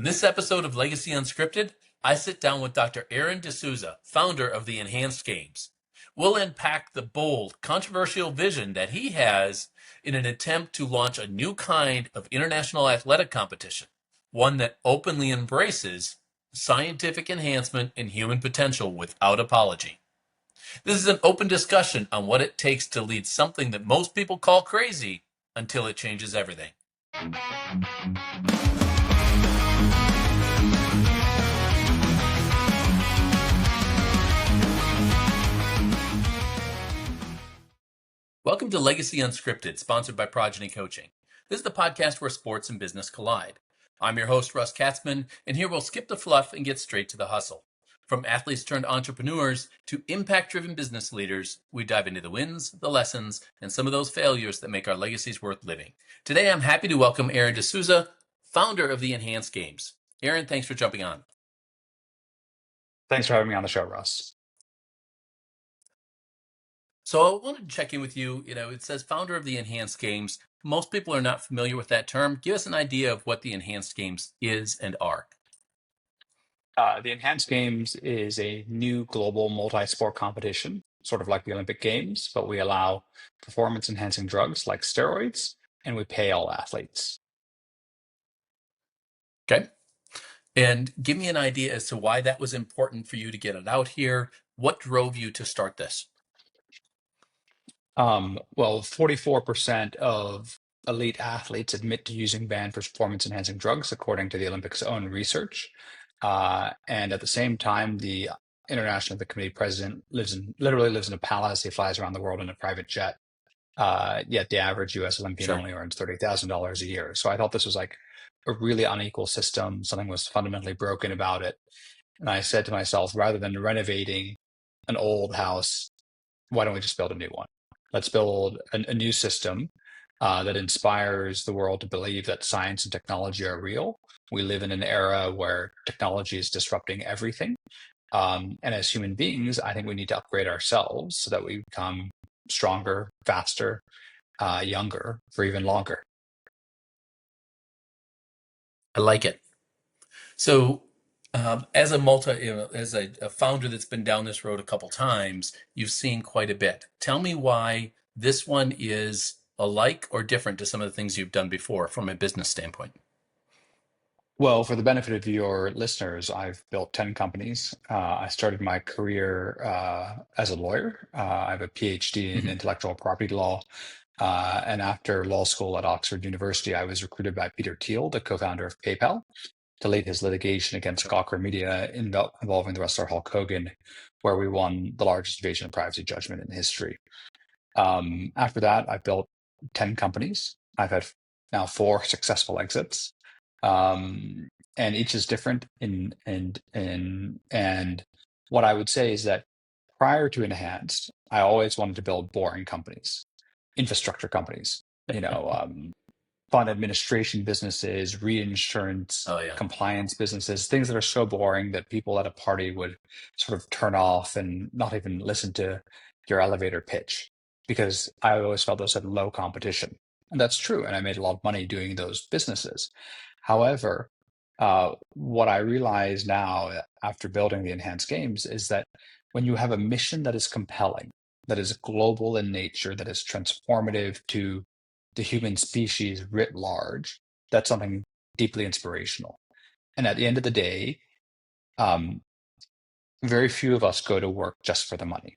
this episode of Legacy Unscripted, I sit down with Dr. Aron D'Souza, founder of the Enhanced Games. We'll unpack the bold, controversial vision that he has in an attempt to launch a new kind of international athletic competition, one that openly embraces scientific enhancement and human potential without apology. This is an open discussion on what it takes to lead something that most people call crazy until it changes everything. Welcome to Legacy Unscripted, sponsored by Progeny Coaching. This is the podcast where sports and business collide. I'm your host, Russ Katzman, and here we'll skip the fluff and get straight to the hustle. From athletes turned entrepreneurs to impact-driven business leaders, we dive into the wins, the lessons, and some of those failures that make our legacies worth living. Today, I'm happy to welcome Aron D'Souza, founder of the Enhanced Games. Aron, thanks for jumping on. Thanks for having me on the show, Russ. So I wanted to check in with you. It says founder of the Enhanced Games. Most people are not familiar with that term. Give us an idea of what the Enhanced Games is and are. The Enhanced Games is a new global multi-sport competition, sort of like the Olympic Games, but we allow performance-enhancing drugs like steroids, and we pay all athletes. Okay. And give me an idea as to why that was important for you to get it out here. What drove you to start this? Well, 44% of elite athletes admit to using banned performance-enhancing drugs, according to the Olympics' own research. And at the same time, the International Olympic Committee president literally lives in a palace. He flies around the world in a private jet. Yet the average U.S. Olympian only earns $30,000 a year. So I thought this was like a really unequal system. Something was fundamentally broken about it. And I said to myself, rather than renovating an old house, why don't we just build a new one? Let's build a new system that inspires the world to believe that science and technology are real. We live in an era where technology is disrupting everything. And as human beings, I think we need to upgrade ourselves so that we become stronger, faster, younger, for even longer. I like it. So as a founder that's been down this road a couple times, you've seen quite a bit. Tell me why this one is alike or different to some of the things you've done before from a business standpoint. Well, for the benefit of your listeners, I've built 10 companies. I started my career as a lawyer. I have a PhD in intellectual property law. And after law school at Oxford University, I was recruited by Peter Thiel, the co-founder of PayPal, to lead his litigation against Gawker Media involving the wrestler Hulk Hogan, where we won the largest invasion of privacy judgment in history. After that, I built 10 companies. I've had now 4 successful exits. And each is different. And what I would say is that prior to Enhanced, I always wanted to build boring companies, infrastructure companies, fund administration businesses, reinsurance, compliance businesses, things that are so boring that people at a party would sort of turn off and not even listen to your elevator pitch, because I always felt those had low competition. And that's true. And I made a lot of money doing those businesses. However, what I realize now after building the Enhanced Games is that when you have a mission that is compelling, that is global in nature, that is transformative to the human species writ large, that's something deeply inspirational. And at the end of the day, very few of us go to work just for the money.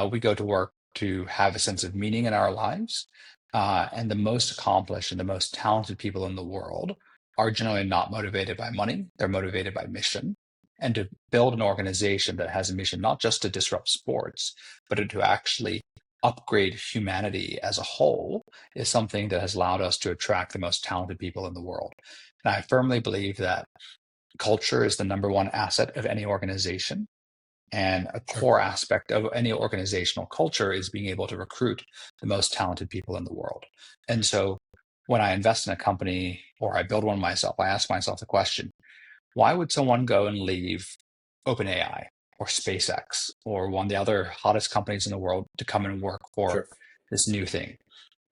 We go to work to have a sense of meaning in our lives. And the most accomplished and the most talented people in the world are generally not motivated by money. They're motivated by mission. And to build an organization that has a mission, not just to disrupt sports, but to actually upgrade humanity as a whole, is something that has allowed us to attract the most talented people in the world. And I firmly believe that culture is the number one asset of any organization. And a core aspect of any organizational culture is being able to recruit the most talented people in the world. And so when I invest in a company or I build one myself, I ask myself the question, why would someone go and leave OpenAI or SpaceX or one of the other hottest companies in the world to come and work for this new thing?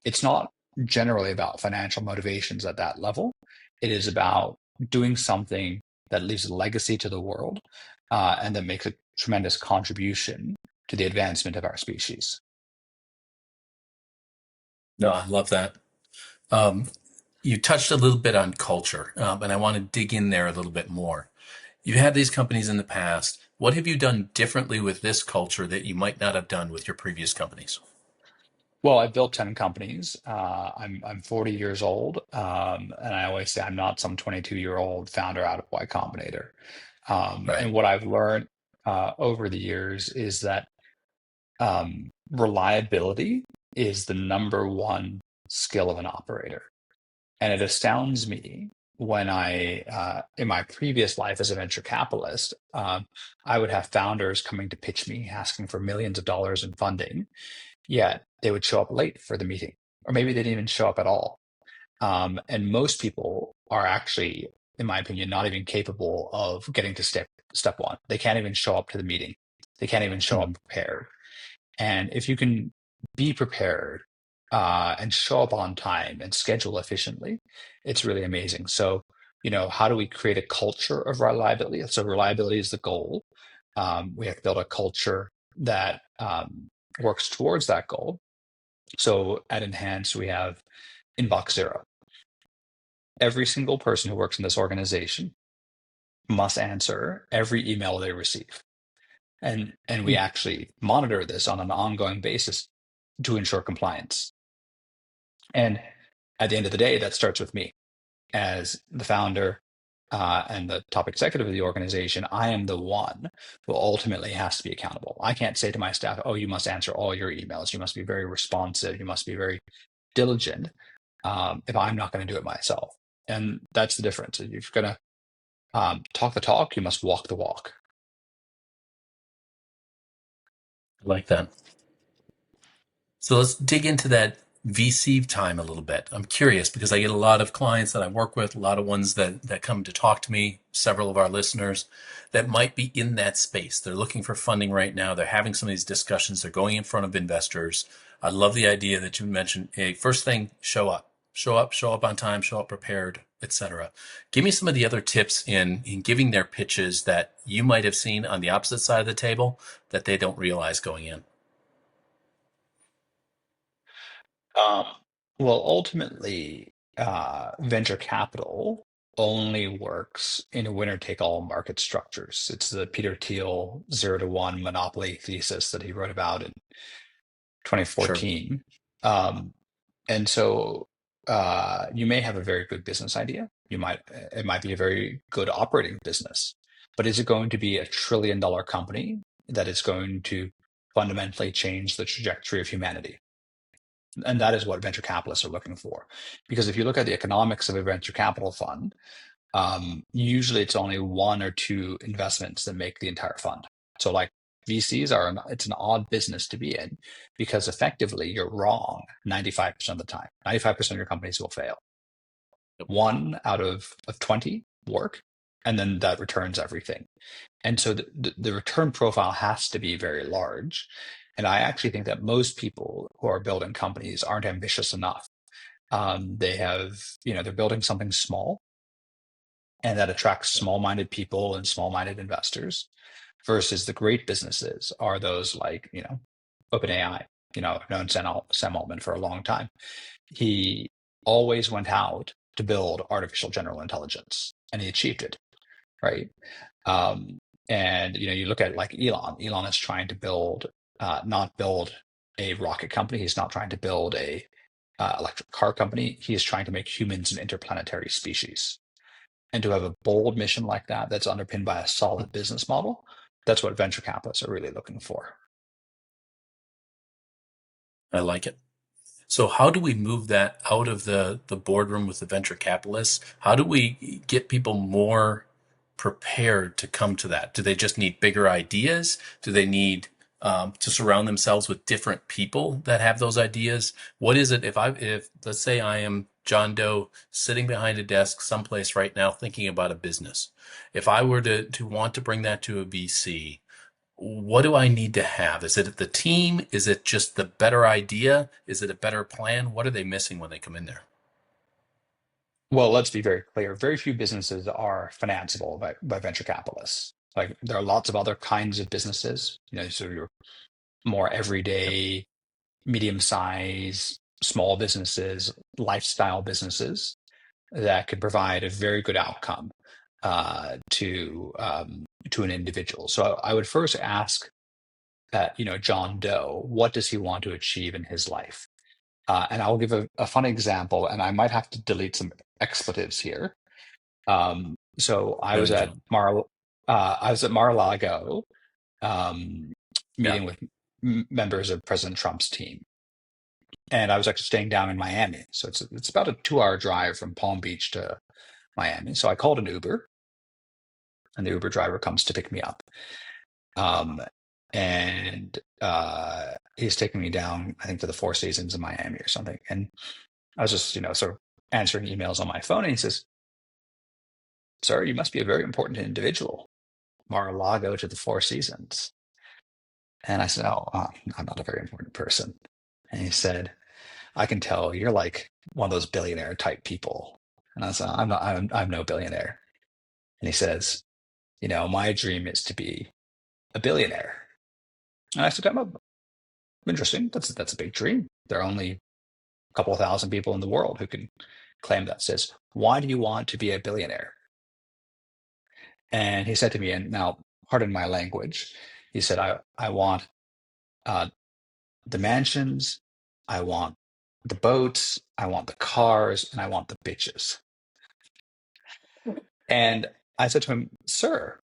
It's not generally about financial motivations at that level. It is about doing something that leaves a legacy to the world, and that makes a tremendous contribution to the advancement of our species. No, I love that. Um, you touched a little bit on culture, and I want to dig in there a little bit more. You've had these companies in the past. What have you done differently with this culture that you might not have done with your previous companies? Well, I've built 10 companies. I'm 40 years old, and I always say I'm not some 22-year-old founder out of Y Combinator. Right. And what I've learned over the years is that reliability is the number one skill of an operator. And it astounds me when in my previous life as a venture capitalist, I would have founders coming to pitch me asking for millions of dollars in funding, yet they would show up late for the meeting, or maybe they didn't even show up at all. And most people are actually, in my opinion, not even capable of getting to step one. They can't even show up to the meeting. They can't even show up Mhm. prepared. And if you can be prepared and show up on time and schedule efficiently, it's really amazing. So, how do we create a culture of reliability? So, reliability is the goal. We have to build a culture that works towards that goal. So, at Enhance, we have Inbox Zero. Every single person who works in this organization must answer every email they receive. And we actually monitor this on an ongoing basis to ensure compliance. And at the end of the day, that starts with me as the founder and the top executive of the organization. I am the one who ultimately has to be accountable. I can't say to my staff, "Oh, you must answer all your emails. You must be very responsive. You must be very diligent," if I'm not going to do it myself. And that's the difference. If you're going to talk the talk, you must walk the walk. I like that. So let's dig into that VC time a little bit. I'm curious because I get a lot of clients that I work with, a lot of ones that come to talk to me, several of our listeners that might be in that space. They're looking for funding right now. They're having some of these discussions. They're going in front of investors. I love the idea that you mentioned. Hey, first thing, show up. Show up on time, show up prepared, etc. Give me some of the other tips in giving their pitches that you might have seen on the opposite side of the table that they don't realize going in. Um, well, ultimately, venture capital only works in winner-take-all market structures. It's the Peter Thiel 0 to 1 monopoly thesis that he wrote about in Sure. 2014. And so you may have a very good business idea. It might be a very good operating business, but is it going to be $1 trillion company that is going to fundamentally change the trajectory of humanity? And that is what venture capitalists are looking for. Because if you look at the economics of a venture capital fund, usually it's only one or two investments that make the entire fund. So like VCs it's an odd business to be in because effectively you're wrong 95% of the time. 95% of your companies will fail. One out of 20 work, and then that returns everything. And so the return profile has to be very large. And I actually think that most people who are building companies aren't ambitious enough. They're building something small and that attracts small-minded people and small-minded investors versus the great businesses are those like, OpenAI. I've known Sam Altman for a long time. He always went out to build artificial general intelligence and he achieved it, right? Um, and you look at like Elon. Elon is trying to not build a rocket company. He's not trying to build a electric car company. He is trying to make humans an interplanetary species. And to have a bold mission like that, that's underpinned by a solid business model, that's what venture capitalists are really looking for. I like it. So how do we move that out of the boardroom with the venture capitalists? How do we get people more prepared to come to that? Do they just need bigger ideas? Do they need to surround themselves with different people that have those ideas? What is it if let's say I am John Doe sitting behind a desk someplace right now thinking about a business. If I were to want to bring that to a VC, what do I need to have? Is it the team? Is it just the better idea? Is it a better plan? What are they missing when they come in there? Well, let's be very clear. Very few businesses are financeable by venture capitalists. Like there are lots of other kinds of businesses, so your more Yep. everyday, medium-sized, small businesses, lifestyle businesses that could provide a very good outcome to an individual. So I would first ask that, John Doe, what does he want to achieve in his life? And I'll give a fun example, and I might have to delete some expletives here. So No, you don't. I was at Mar-a-Lago, um, Yeah. meeting with members of President Trump's team, and I was actually staying down in Miami. So it's about a 2-hour drive from Palm Beach to Miami. So I called an Uber, and the Uber driver comes to pick me up. Um, and he's taking me down, I think, to the Four Seasons in Miami or something. And I was just, sort of answering emails on my phone, and he says, "Sir, you must be a very important individual. Mar-a-Lago to the Four Seasons." And I said, "Oh, I'm not a very important person." And he said, "I can tell you're like one of those billionaire type people." And I said, "I'm not. I'm no billionaire." And he says, "My dream is to be a billionaire." And I said, Interesting. That's a big dream. There are only a couple of thousand people in the world who can claim that." Says, "Why do you want to be a billionaire?" And he said to me, and now pardon my language, he said, I want uh, the mansions, I want the boats, I want the cars, and I want the bitches." And I said to him, "Sir,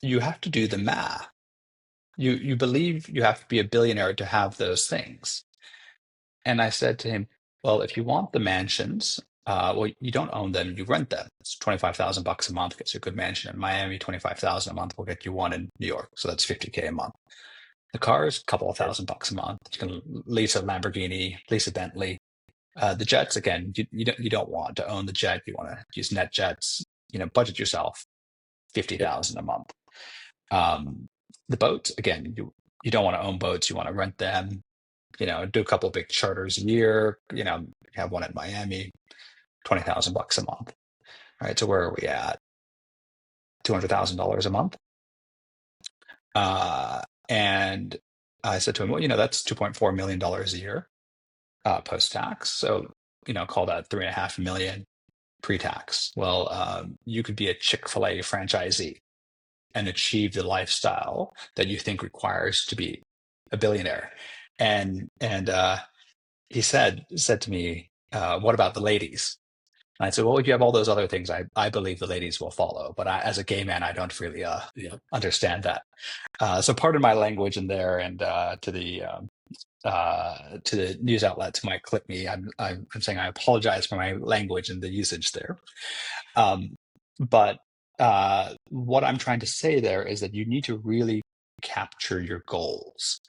you have to do the math. You believe you have to be a billionaire to have those things." And I said to him, "Well, if you want the mansions, well, you don't own them, you rent them. It's 25,000 bucks a month gets you a good mansion in Miami. 25,000 a month will get you one in New York. So that's 50K a month. The cars, a couple of Sure. thousand bucks a month. You can lease a Lamborghini, lease a Bentley. The jets, again, you don't want to own the jet. You want to use net jets. Budget yourself Yep. 50,000 a month. Um, the boats, again, you don't want to own boats. You want to rent them. Do a couple of big charters a year. Have one in Miami, 20,000 bucks a month. All right. So where are we at? $200,000 a month. And I said to him, "Well, that's $2.4 million a year post tax. So, call that 3.5 million pre-tax. Well, you could be a Chick-fil-A franchisee and achieve the lifestyle that you think requires to be a billionaire." And he said to me, "What about the ladies?" And I said, "Well, if you have all those other things, I believe the ladies will follow. But as a gay man, I don't really Yeah. understand that." So pardon my language in there, and to the news outlets who might clip me, I'm saying I apologize for my language and the usage there. Um, but what I'm trying to say there is that you need to really capture your goals.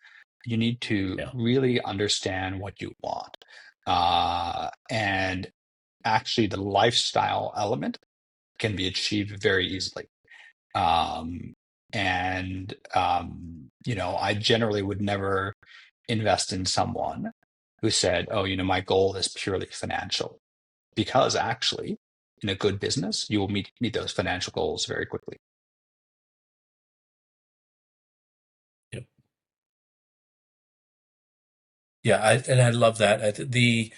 You need to Yeah. really understand what you want. And actually, the lifestyle element can be achieved very easily. Um, and I generally would never invest in someone who said, "Oh, my goal is purely financial," because actually, in a good business, you will meet those financial goals very quickly. Yep. Yeah. I love that. The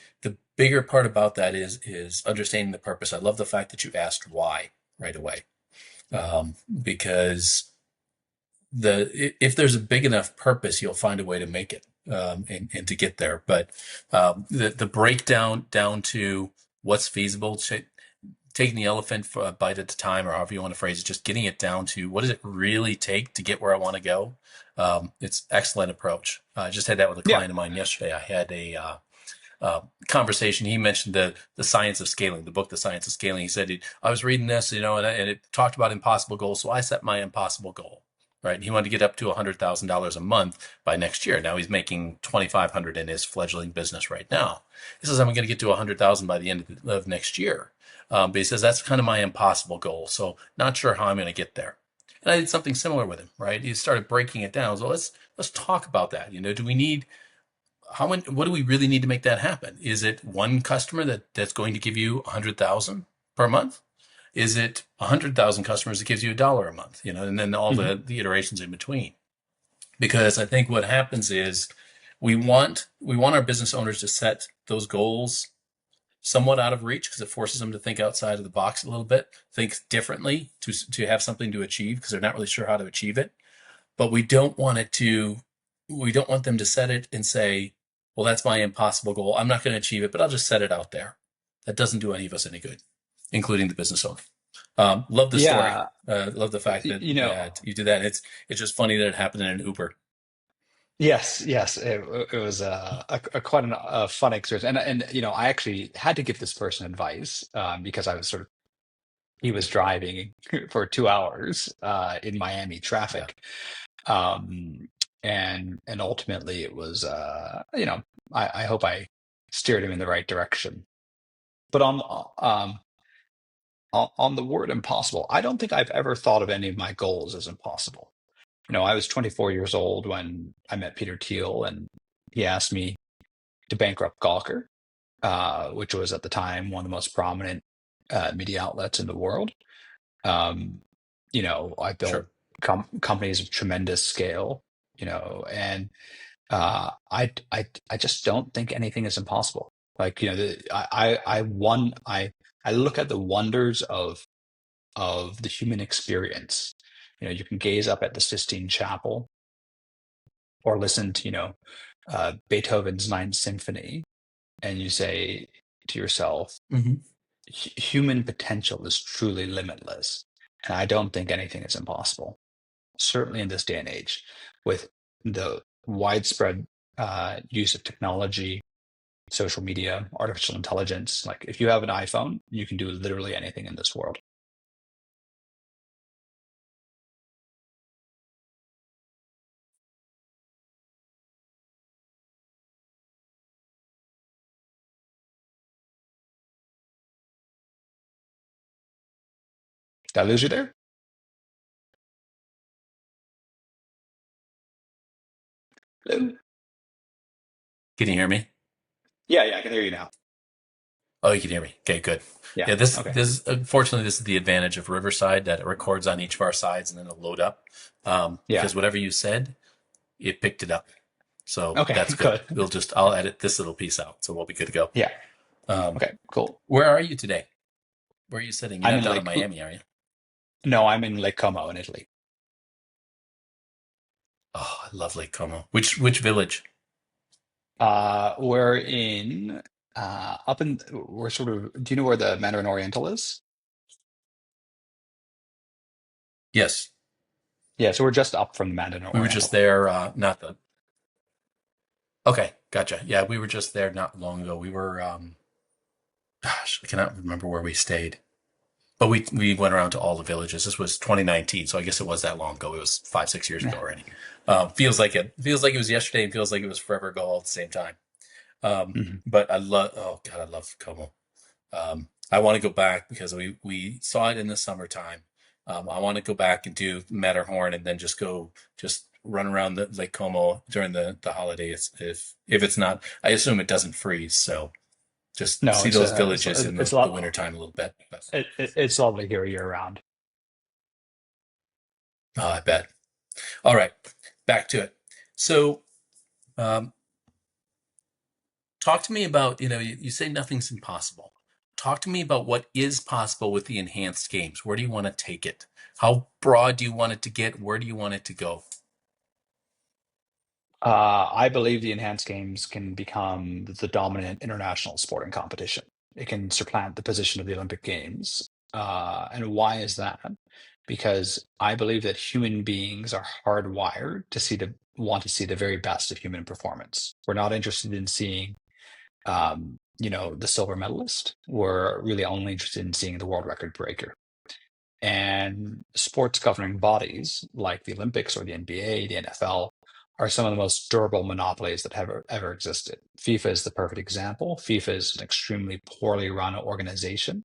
bigger part about that is understanding the purpose. I love the fact that you asked why right away, because if there's a big enough purpose, you'll find a way to make it, and to get there. But the breakdown down to what's feasible, taking the elephant for a bite at a time, or however you want to phrase it, just getting it down to what does it really take to get where I want to go. It's excellent approach. I just had that with a Yeah. client of mine yesterday. I had a conversation. He mentioned the science of scaling, the book, The Science of Scaling. He said, I was reading this, and it talked about impossible goals. So I set my impossible goal, right? And he wanted to get up to $100,000 a month by next year. Now he's making 2,500 in his fledgling business right now. He says, I'm going to get to 100,000 by the end of next year. But he says, that's kind of my impossible goal. So not sure how I'm going to get there. And I did something similar with him, right? He started breaking it down. So let's talk about that. Do we need what do we really need to make that happen? Is it one customer that's going to give you 100,000 per month? Is it 100,000 customers that gives you $1 a month? And then all Hmm. the iterations in between. Because I think what happens is we want our business owners to set those goals somewhat out of reach because it forces them to think outside of the box a little bit, think differently to have something to achieve because they're not really sure how to achieve it. But we don't want them to set it and say, well, that's my impossible goal. I'm not going to achieve it, but I'll just set it out there. That doesn't do any of us any good, including the business owner. Love the story. Yeah, Love the fact that you know, you do that. It's just funny that it happened in an Uber. yes, yes, it was a quite a fun experience, and I actually had to give this person advice because I was sort of he was driving for 2 hours in Miami Yeah. traffic, um, and ultimately it was I hope I steered him in the right direction. But on the word impossible, I don't think I've ever thought of any of my goals as impossible. I was 24 years old when I met Peter Thiel, and he asked me to bankrupt Gawker, which was at the time one of the most prominent media outlets in the world. Um, I built Sure. companies of tremendous scale, and I just don't think anything is impossible. Like, I look at the wonders of the human experience. You can gaze up at the Sistine Chapel or listen to, Beethoven's Ninth Symphony, and you say to yourself, Hmm. Human potential is truly limitless. And I don't think anything is impossible, certainly in this day and age, with the widespread use of technology, social media, artificial intelligence. Like, if you have an iPhone, you can do literally anything in this world. Did I lose you there? Hello? Can you hear me? Yeah, yeah, I can hear you now. Oh, you can hear me. Okay, good. Yeah. Yeah, this Okay. this unfortunately this is the advantage of Riverside that it records on each of our sides and then it'll load up. Yeah. Because whatever you said, it picked it up. So Okay. that's good. Good. I'll edit this little piece out, so we'll be good to go. Yeah. Um, Okay. Cool. where are you today? Where are you sitting? You're I'm not in down in Lake. Miami, are you? No, I'm in Lake Como in Italy. Oh, I love Lake Como. Which village? We're in up in we're sort of. Do you know where the Mandarin Oriental is? Yes, Yeah, so we're just up from the Mandarin we were just Oriental. there. Not the. Okay, gotcha. Yeah, we were just there not long ago. We were. Gosh, I cannot remember where we stayed. But we went around to all the villages. This was 2019, so I guess it was that long ago. It was 5 6 years ago Yeah. already. Feels like it was yesterday, and feels like it was forever ago all at the same time. Mhm. But oh God, I love Como. I want to go back because we saw it in the summertime. I want to go back and do Matterhorn, and then just run around the Lake Como during the holidays. If it's not, I assume it doesn't freeze. So just No, see those villages in it's a the lot. wintertime a little bit. It's lovely here year round. Oh, I bet. All right, back to it. So, um, talk to me about, you say nothing's impossible. Talk to me about what is possible with the enhanced games. Where do you want to take it? How broad do you want it to get? Where do you want it to go? I believe the enhanced games can become the dominant international sporting competition. It can supplant the position of the Olympic Games. And why is that? Because I believe that human beings are hardwired to want to see the very best of human performance. We're not interested in seeing, the silver medalist. We're really only interested in seeing the world record breaker. And sports governing bodies like the Olympics or the NBA, the NFL, are some of the most durable monopolies that have ever existed. FIFA is the perfect example. FIFA is an extremely poorly run organization,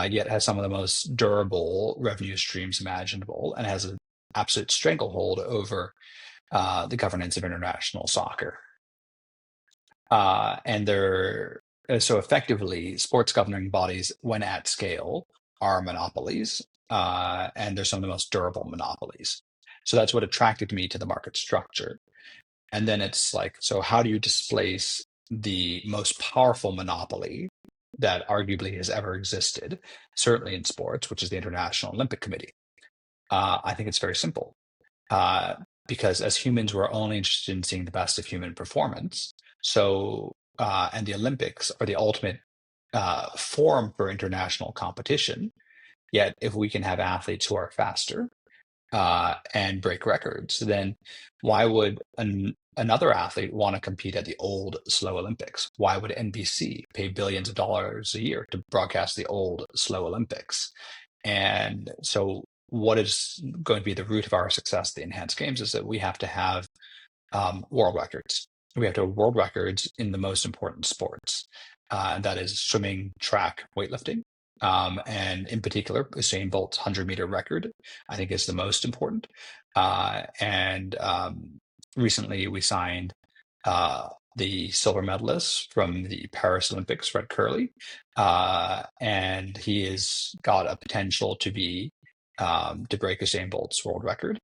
yet has some of the most durable revenue streams imaginable and has an absolute stranglehold over the governance of international soccer. And they're so effectively sports governing bodies, when at scale, are monopolies, and they're some of the most durable monopolies. So that's what attracted me to the market structure. And then it's like, so how do you displace the most powerful monopoly that arguably has ever existed, certainly in sports, which is the International Olympic Committee? I think it's very simple. Uh, because as humans, we're only interested in seeing the best of human performance. So, and the Olympics are the ultimate forum for international competition. Yet, if we can have athletes who are faster and break records, then why would another athlete want to compete at the old, slow Olympics? Why would NBC pay billions of dollars a year to broadcast the old, slow Olympics? And so, what is going to be the root of our success at the enhanced games is that we have to have world records. We have to have world records in the most important sports, and that is swimming, track, weightlifting. And in particular, Usain Bolt's 100-meter record, I think, is the most important. And recently, we signed the silver medalist from the Paris Olympics, Fred Curley, and he has got a potential to be to break Usain Bolt's world record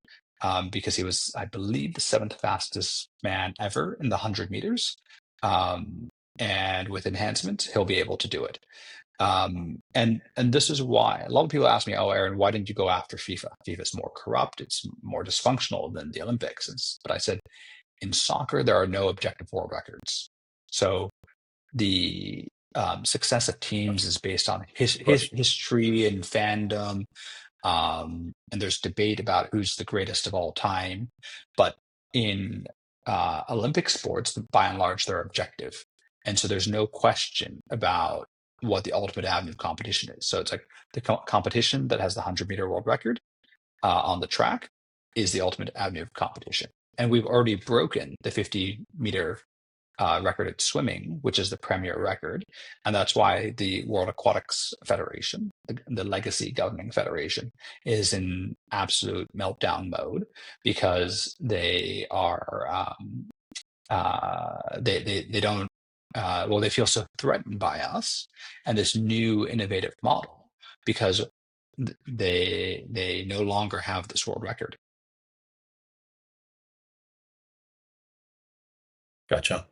because he was, I believe, the seventh fastest man ever in the 100 meters. And with enhancements, he'll be able to do it. And this is why a lot of people ask me, "Oh, Aaron, why didn't you go after FIFA? FIFA is more corrupt. It's more dysfunctional than the Olympics." But I said, in soccer, there are no objective world records. So the success of teams is based on history and fandom. And there's debate about who's the greatest of all time. But in Olympic sports, by and large, they're objective. And so there's no question about what the ultimate avenue of competition is. So it's like the competition that has the 100-meter world record on the track is the ultimate avenue of competition. And we've already broken the 50-meter record at swimming, which is the premier record. And that's why the World Aquatics Federation, the Legacy Governing Federation, is in absolute meltdown mode because they are they don't well, they feel so threatened by us and this new innovative model because they no longer have this world record. Gotcha.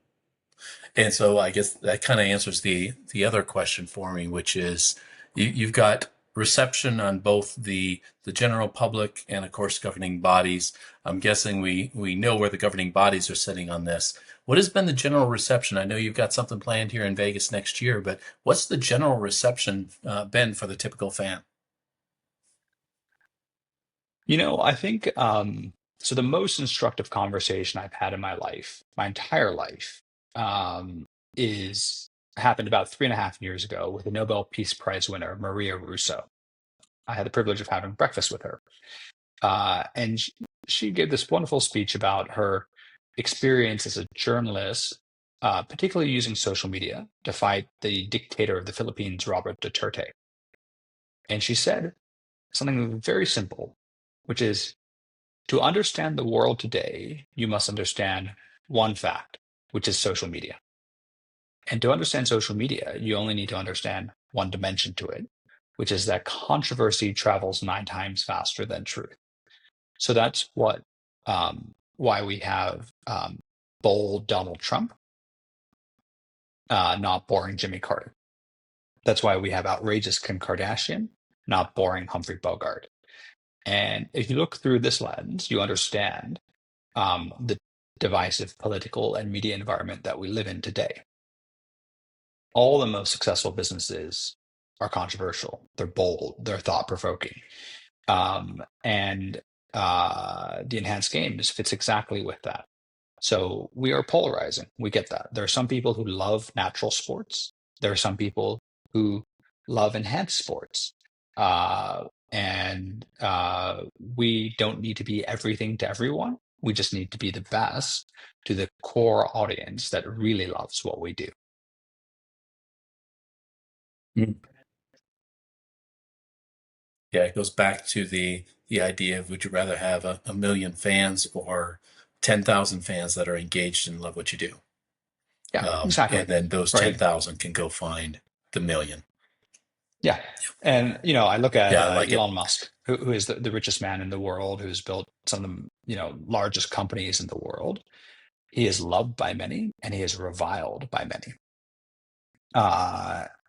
And so I guess that kind of answers the other question for me, which is you've got reception on both the general public and of course governing bodies. I'm guessing we know where the governing bodies are sitting on this. What has been the general reception? I know you've got something planned here in Vegas next year, but what's the general reception been for the typical fan? I think so. The most instructive conversation I've had in my life, my entire life, is happened about 3.5 years ago with the Nobel Peace Prize winner Maria Russo. I had the privilege of having breakfast with her, and she gave this wonderful speech about her experience as a journalist, particularly using social media to fight the dictator of the Philippines, Robert Duterte. And she said something very simple, which is, to understand the world today, you must understand one fact, which is social media. And to understand social media, you only need to understand one dimension to it, which is that controversy travels 9 times faster than truth. So that's why we have bold Donald Trump, not boring Jimmy Carter. That's why we have outrageous Kim Kardashian, not boring Humphrey Bogart. And if you look through this lens, you understand the divisive political and media environment that we live in today. All the most successful businesses are controversial. They're bold. They're thought-provoking. And the enhanced games fits exactly with that. So we are polarizing. We get that. There are some people who love natural sports. There are some people who love enhanced sports. And we don't need to be everything to everyone. We just need to be the best to the core audience that really loves what we do. Mm. Yeah, it goes back to the idea of would you rather have a million fans or 10,000 fans that are engaged and love what you do? Yeah, exactly. And then those Right. 10,000 can go find the million. Yeah. And, I look at Yeah, I like it. Elon Musk, who is the richest man in the world, who's built some of the, largest companies in the world. He is loved by many and he is reviled by many.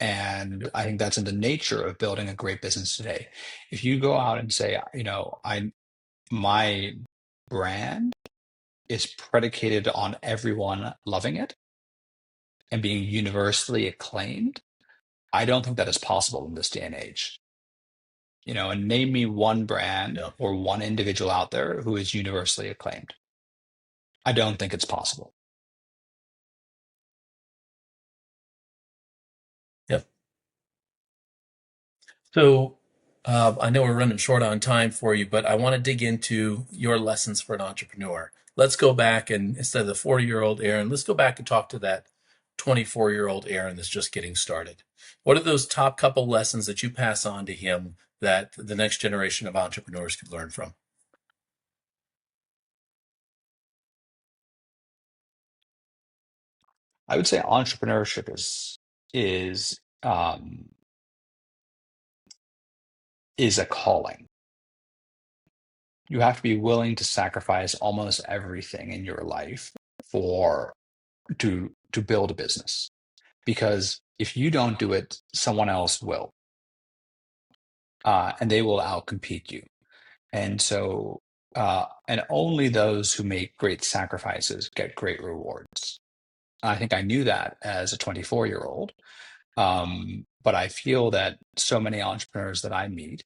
And I think that's in the nature of building a great business today. If you go out and say, my brand is predicated on everyone loving it and being universally acclaimed, I don't think that is possible in this day and age. And name me one brand Yeah. or one individual out there who is universally acclaimed. I don't think it's possible. Yep. So I know we're running short on time for you, but I want to dig into your lessons for an entrepreneur. Let's go back and instead of the 40-year-old Aron, let's go back and talk to that 24-year-old Aron that's just getting started. What are those top couple lessons that you pass on to him that the next generation of entrepreneurs could learn from? I would say entrepreneurship is a calling. You have to be willing to sacrifice almost everything in your life to build a business. Because if you don't do it, someone else will, and they will outcompete you. And so, and only those who make great sacrifices get great rewards. I think I knew that as a 24-year-old, but I feel that so many entrepreneurs that I meet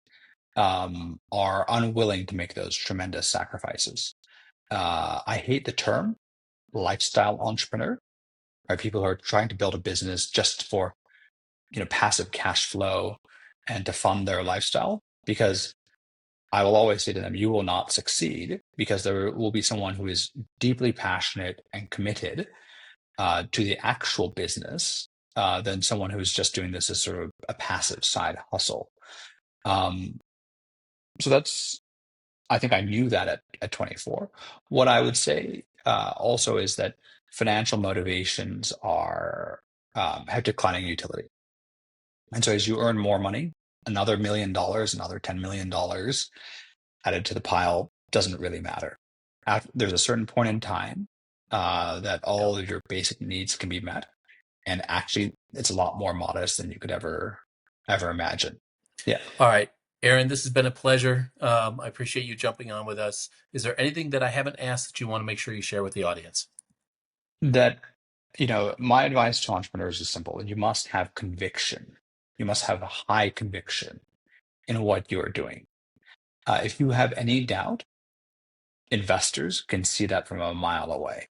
are unwilling to make those tremendous sacrifices. I hate the term lifestyle entrepreneur, right? People who are trying to build a business just for passive cash flow and to fund their lifestyle, because I will always say to them, you will not succeed because there will be someone who is deeply passionate and committed to the actual business than someone who's just doing this as sort of a passive side hustle. So I think I knew that at 24. What I would say also is that financial motivations have declining utility. And so as you earn more money, another $1 million, another $10 million added to the pile doesn't really matter. There's a certain point in time that all of your basic needs can be met. And actually, it's a lot more modest than you could ever imagine. Yeah. All right, Aron, this has been a pleasure. I appreciate you jumping on with us. Is there anything that I haven't asked that you want to make sure you share with the audience? That, my advice to entrepreneurs is simple. You must have conviction. You must have a high conviction in what you are doing. If you have any doubt, investors can see that from a mile away.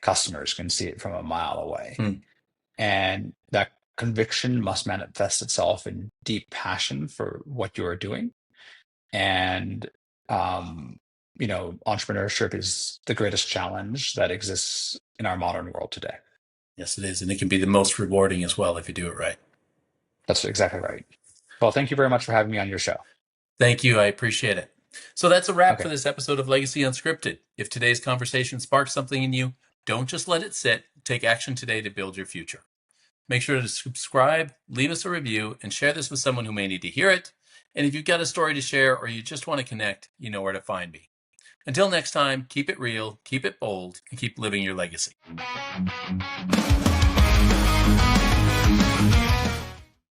Customers can see it from a mile away. And that conviction must manifest itself in deep passion for what you are doing. And, entrepreneurship is the greatest challenge that exists in our modern world today. Yes, it is. And it can be the most rewarding as well if you do it right. That's exactly right. Well, thank you very much for having me on your show. Thank you. I appreciate it. So that's a wrap for Okay. this episode of Legacy Unscripted. If today's conversation sparked something in you, don't just let it sit. Take action today to build your future. Make sure to subscribe, leave us a review, and share this with someone who may need to hear it. And if you've got a story to share or you just want to connect, you know where to find me. Until next time, keep it real, keep it bold, and keep living your legacy.